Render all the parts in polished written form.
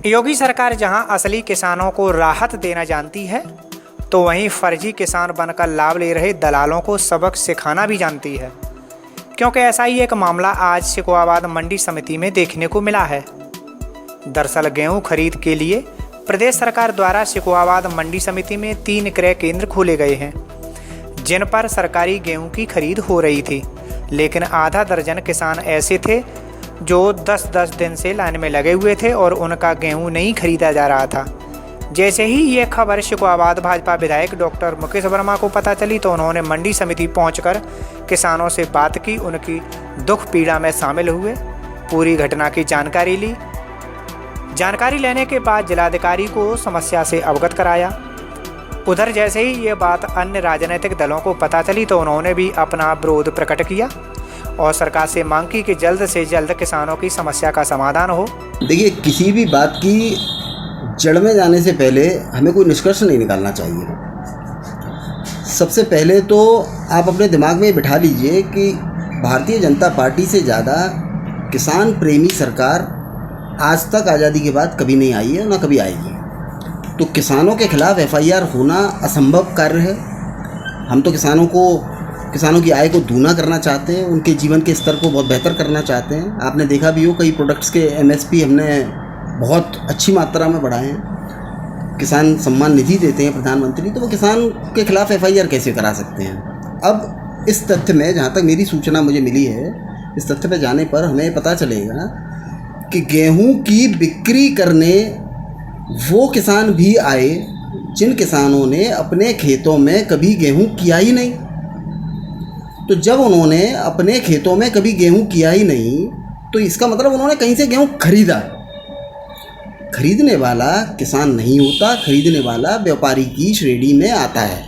योगी सरकार जहां असली किसानों को राहत देना जानती है, तो वहीं फर्जी किसान बनकर लाभ ले रहे दलालों को सबक सिखाना भी जानती है। क्योंकि ऐसा ही एक मामला आज शिकोहाबाद मंडी समिति में देखने को मिला है। दरअसल गेहूं खरीद के लिए प्रदेश सरकार द्वारा शिकोहाबाद मंडी समिति में 3 क्रय केंद्र खोले गए हैं, जिन पर सरकारी गेहूं की खरीद हो रही थी। लेकिन आधा दर्जन किसान ऐसे थे जो 10-10 दिन से लाइन में लगे हुए थे और उनका गेहूं नहीं खरीदा जा रहा था। जैसे ही ये खबर शिकोहाबाद भाजपा विधायक डॉक्टर मुकेश वर्मा को पता चली, तो उन्होंने मंडी समिति पहुंचकर किसानों से बात की, उनकी दुख पीड़ा में शामिल हुए, पूरी घटना की जानकारी ली। जानकारी लेने के बाद जिलाधिकारी को समस्या से अवगत कराया। उधर जैसे ही ये बात अन्य राजनीतिक दलों को पता चली, तो उन्होंने भी अपना विरोध प्रकट किया और सरकार से मांग की कि जल्द से जल्द किसानों की समस्या का समाधान हो। देखिए, किसी भी बात की जड़ में जाने से पहले हमें कोई निष्कर्ष नहीं निकालना चाहिए। सबसे पहले तो आप अपने दिमाग में बिठा लीजिए कि भारतीय जनता पार्टी से ज़्यादा किसान प्रेमी सरकार आज तक आज़ादी के बाद कभी नहीं आई है, ना कभी आएगी। तो किसानों के खिलाफ एफआईआर होना असंभव कार्य है। हम तो किसानों की आय को दूना करना चाहते हैं, उनके जीवन के स्तर को बहुत बेहतर करना चाहते हैं। आपने देखा भी हो, कई प्रोडक्ट्स के एमएसपी हमने बहुत अच्छी मात्रा में बढ़ाए हैं। किसान सम्मान निधि देते हैं प्रधानमंत्री, तो वो किसान के खिलाफ एफआईआर कैसे करा सकते हैं। अब इस तथ्य में, जहाँ तक मेरी सूचना मुझे मिली है, इस तथ्य पर जाने पर हमें पता चलेगा कि गेहूं की बिक्री करने वो किसान भी आए जिन किसानों ने अपने खेतों में कभी गेहूं किया ही नहीं। तो जब उन्होंने अपने खेतों में कभी गेहूं किया ही नहीं, तो इसका मतलब उन्होंने कहीं से गेहूं खरीदा। खरीदने वाला किसान नहीं होता, खरीदने वाला व्यापारी की श्रेणी में आता है।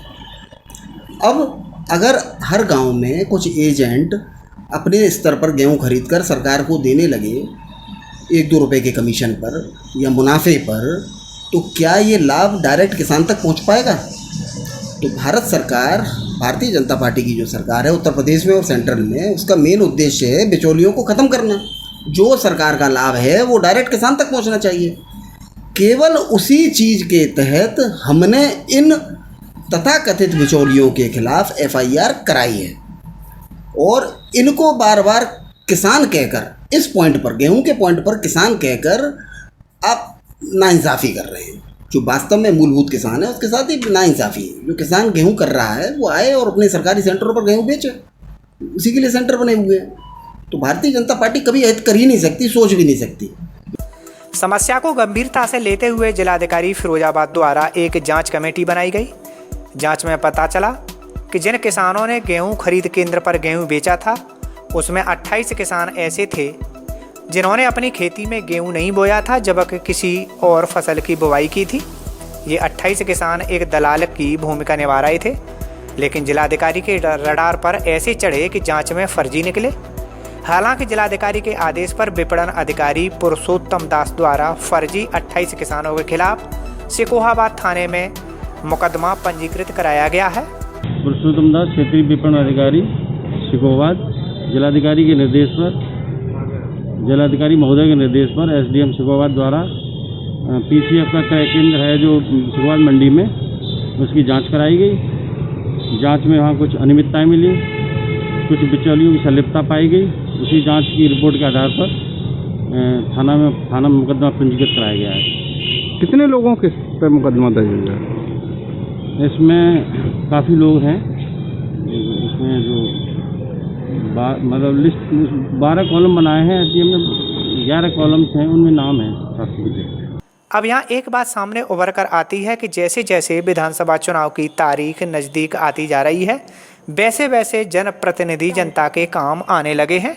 अब अगर हर गांव में कुछ एजेंट अपने स्तर पर गेहूं खरीदकर सरकार को देने लगे 1-2 रुपए के कमीशन पर या मुनाफे पर, तो क्या ये लाभ डायरेक्ट किसान तक पहुंच पाएगा। तो भारत सरकार, भारतीय जनता पार्टी की जो सरकार है उत्तर प्रदेश में और सेंट्रल में, उसका मेन उद्देश्य है बिचौलियों को ख़त्म करना। जो सरकार का लाभ है वो डायरेक्ट किसान तक पहुंचना चाहिए। केवल उसी चीज़ के तहत हमने इन तथाकथित बिचौलियों के खिलाफ एफआईआर कराई है और इनको बार बार किसान कहकर, इस पॉइंट पर, गेहूं के पॉइंट पर किसान कहकर आप नाइंसाफ़ी कर रहे हैं। जो वास्तव में मूलभूत किसान है उसके साथ ही नाइंसाफ़ी है। जो किसान गेहूं कर रहा है वो आए और अपने सरकारी सेंटरों पर गेहूं बेचे, उसी के लिए सेंटर बने हुए हैं। तो भारतीय जनता पार्टी कभी हित कर ही नहीं सकती, सोच भी नहीं सकती। समस्या को गंभीरता से लेते हुए जिलाधिकारी फिरोजाबाद द्वारा एक जांच कमेटी बनाई गई। जांच में पता चला कि जिन किसानों ने गेहूं खरीद केंद्र पर गेहूं बेचा था, उसमें 28 किसान ऐसे थे जिन्होंने अपनी खेती में गेहूं नहीं बोया था, जबकि किसी और फसल की बुवाई की थी। ये 28 किसान एक दलाल की भूमिका निभा रहे थे, लेकिन जिलाधिकारी के रडार पर ऐसे चढ़े कि जांच में फर्जी निकले। हालांकि जिलाधिकारी के आदेश पर विपणन अधिकारी पुरुषोत्तम दास द्वारा फर्जी 28 किसानों के खिलाफ शिकोहाबाद थाने में मुकदमा पंजीकृत कराया गया है। पुरुषोत्तम दास, क्षेत्रीय विपणन अधिकारी शिकोहाबाद, जिलाधिकारी के निर्देश पर, जिलाधिकारी महोदय के निर्देश पर एसडीएम शिकोहाबाद द्वारा पीसीएफ का क्रय केंद्र है जो शिकोहाबाद मंडी में, उसकी जांच कराई गई। जांच में वहाँ कुछ अनियमितताएं मिली, कुछ बिचौलियों की संलिप्तता पाई गई। उसी जांच की रिपोर्ट के आधार पर थाना में मुकदमा पंजीकृत कराया गया है। कितने लोगों के पर मुकदमा दर्ज हुआ है? इसमें काफ़ी लोग हैं। इसमें जो मतलब लिस्ट 12 कॉलम बनाए हैं, एसडीएम में 11 कॉलम्स हैं, उनमें नाम है काफ़ी। अब यहाँ एक बात सामने उभर कर आती है कि जैसे जैसे विधानसभा चुनाव की तारीख नज़दीक आती जा रही है, वैसे वैसे जनप्रतिनिधि जनता के काम आने लगे हैं।